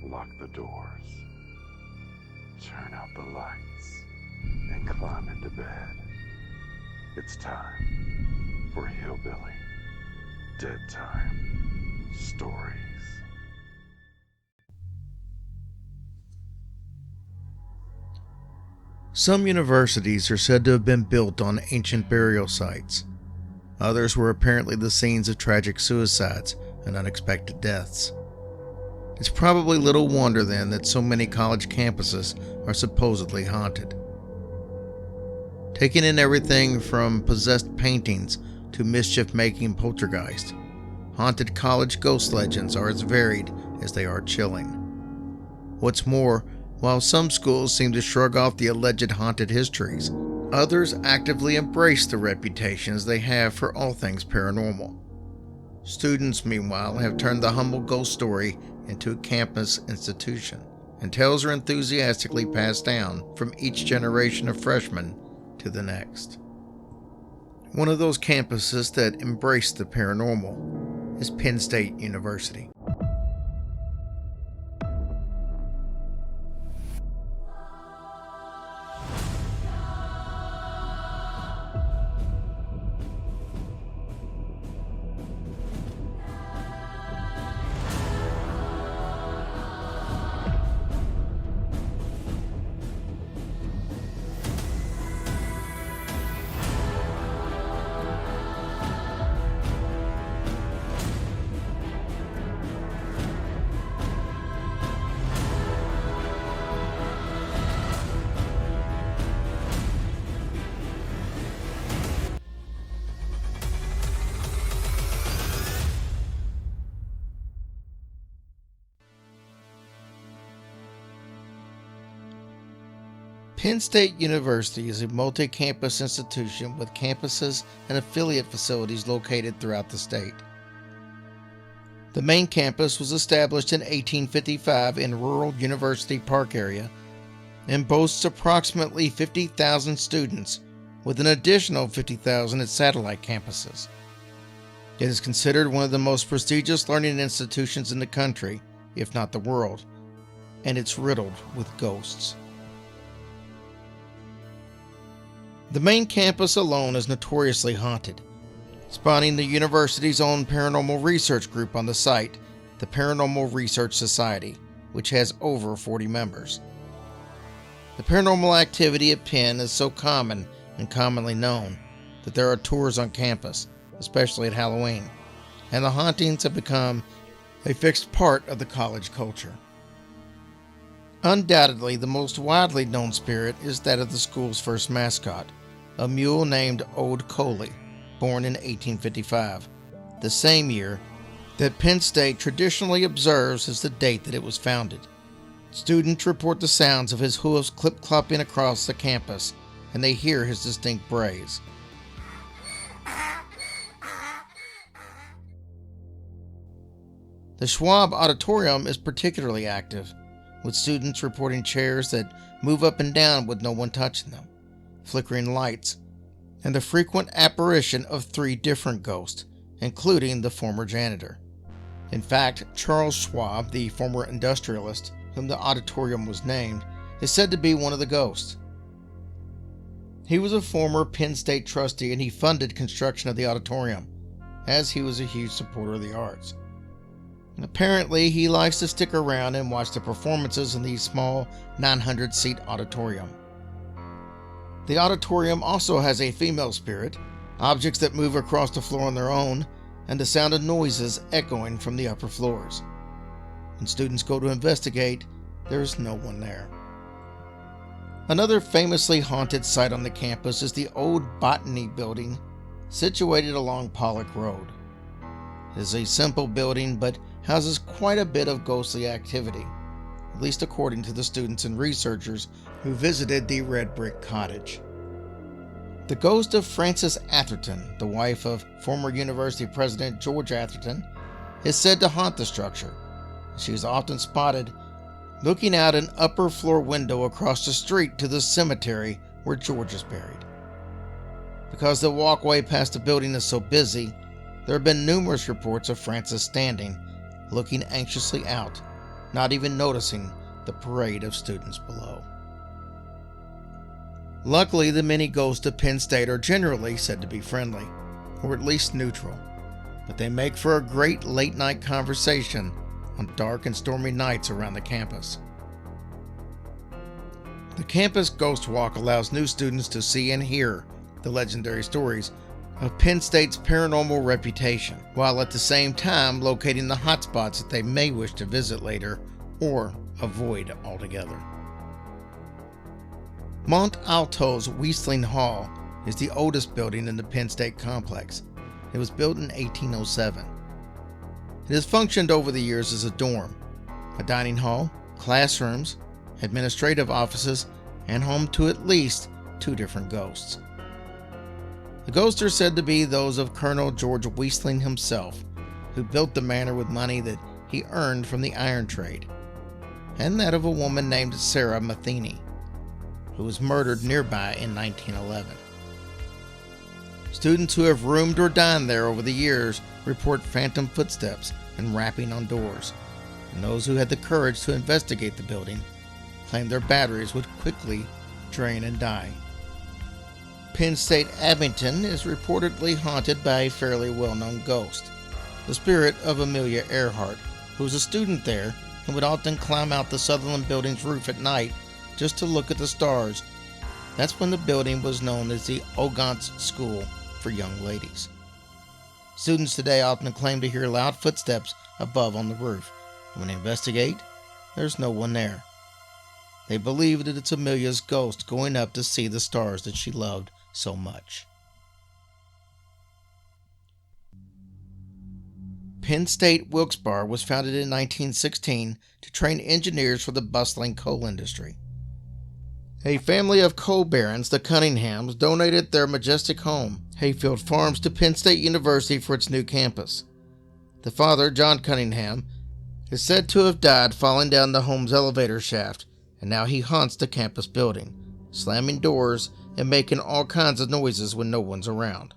Lock the doors, turn out the lights, and climb into bed. It's time for Hillbilly Dead Time Stories. Some universities are said to have been built on ancient burial sites. Others were apparently the scenes of tragic suicides and unexpected deaths. It's probably little wonder then that so many college campuses are supposedly haunted. Taking in everything from possessed paintings to mischief-making poltergeists, haunted college ghost legends are as varied as they are chilling. What's more, while some schools seem to shrug off the alleged haunted histories, others actively embrace the reputations they have for all things paranormal. Students, meanwhile, have turned the humble ghost story into a campus institution, and tales are enthusiastically passed down from each generation of freshmen to the next. One of those campuses that embrace the paranormal is Penn State University. Penn State University is a multi-campus institution with campuses and affiliate facilities located throughout the state. The main campus was established in 1855 in rural University Park area and boasts approximately 50,000 students, with an additional 50,000 at satellite campuses. It is considered one of the most prestigious learning institutions in the country, if not the world, and it's riddled with ghosts. The main campus alone is notoriously haunted, spawning the university's own paranormal research group on the site, the Paranormal Research Society, which has over 40 members. The paranormal activity at Penn is so common and commonly known that there are tours on campus, especially at Halloween, and the hauntings have become a fixed part of the college culture. Undoubtedly, the most widely known spirit is that of the school's first mascot, a mule named Old Coley, born in 1855, the same year that Penn State traditionally observes as the date that it was founded. Students report the sounds of his hooves clip-clopping across the campus, and they hear his distinct brays. The Schwab Auditorium is particularly active, with students reporting chairs that move up and down with no one touching them, flickering lights, and the frequent apparition of 3 different ghosts, including the former janitor. In fact, Charles Schwab, the former industrialist whom the auditorium was named, is said to be one of the ghosts. He was a former Penn State trustee and he funded construction of the auditorium, as he was a huge supporter of the arts. And apparently, he likes to stick around and watch the performances in the small 900-seat auditorium. The auditorium also has a female spirit, objects that move across the floor on their own, and the sound of noises echoing from the upper floors. When students go to investigate, there is no one there. Another famously haunted site on the campus is the old Botany building situated along Pollock Road. It is a simple building but houses quite a bit of ghostly activity, at least according to the students and researchers who visited the red brick cottage. The ghost of Frances Atherton, the wife of former university president George Atherton, is said to haunt the structure. She is often spotted looking out an upper floor window across the street to the cemetery where George is buried. Because the walkway past the building is so busy, there have been numerous reports of Frances standing, looking anxiously out, not even noticing the parade of students below. Luckily, the many ghosts of Penn State are generally said to be friendly, or at least neutral, but they make for a great late-night conversation on dark and stormy nights around the campus. The campus Ghost Walk allows new students to see and hear the legendary stories of Penn State's paranormal reputation, while at the same time locating the hotspots that they may wish to visit later or avoid altogether. Mont Alto's Weisling Hall is the oldest building in the Penn State complex. It was built in 1807. It has functioned over the years as a dorm, a dining hall, classrooms, administrative offices, and home to at least 2 different ghosts. The ghosts are said to be those of Colonel George Weisling himself, who built the manor with money that he earned from the iron trade, and that of a woman named Sarah Matheny, who was murdered nearby in 1911. Students who have roomed or dined there over the years report phantom footsteps and rapping on doors, and those who had the courage to investigate the building claim their batteries would quickly drain and die. Penn State Abington is reportedly haunted by a fairly well-known ghost, the spirit of Amelia Earhart, who was a student there and would often climb out the Sutherland Building's roof at night just to look at the stars. That's when the building was known as the Ogant's School for Young Ladies. Students today often claim to hear loud footsteps above on the roof. When they investigate, there's no one there. They believe that it's Amelia's ghost going up to see the stars that she loved so much. Penn State Wilkes-Barre was founded in 1916 to train engineers for the bustling coal industry. A family of coal barons, the Cunninghams, donated their majestic home, Hayfield Farms, to Penn State University for its new campus. The father, John Cunningham, is said to have died falling down the home's elevator shaft, and now he haunts the campus building, slamming doors and making all kinds of noises when no one's around.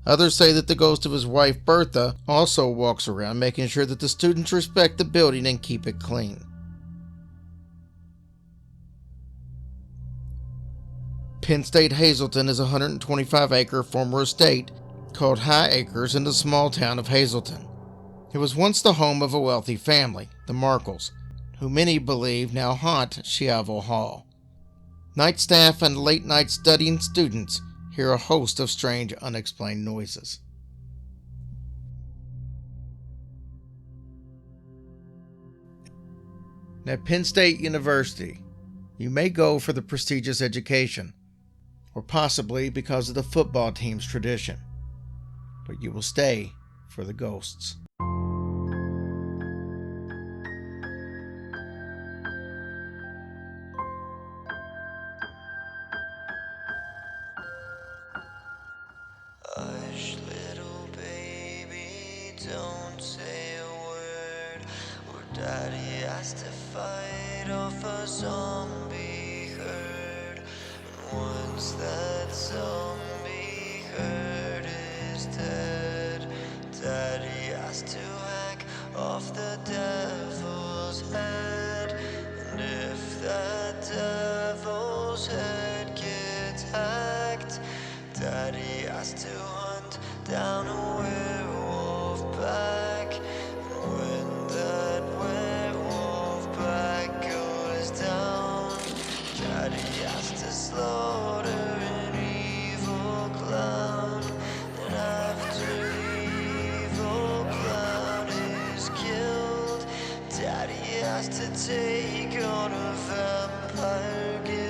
Others say that the ghost of his wife, Bertha, also walks around making sure that the students respect the building and keep it clean. Penn State Hazleton is a 125-acre former estate called High Acres in the small town of Hazleton. It was once the home of a wealthy family, the Markles, who many believe now haunt Schiavone Hall. Night staff and late-night studying students hear a host of strange, unexplained noises. At Penn State University, you may go for the prestigious education, or possibly because of the football team's tradition, but you will stay for the ghosts. Hush, little baby, don't say a word. Or daddy has to fight off a zombie herd. And once that zombie herd is dead, daddy has to hack off the devil's head. And if that devil's head gets hacked, daddy has to hunt down a werewolf pack. And when that werewolf pack goes down, daddy has to slaughter an evil clown. And after the evil clown is killed, daddy has to take on a vampire guild.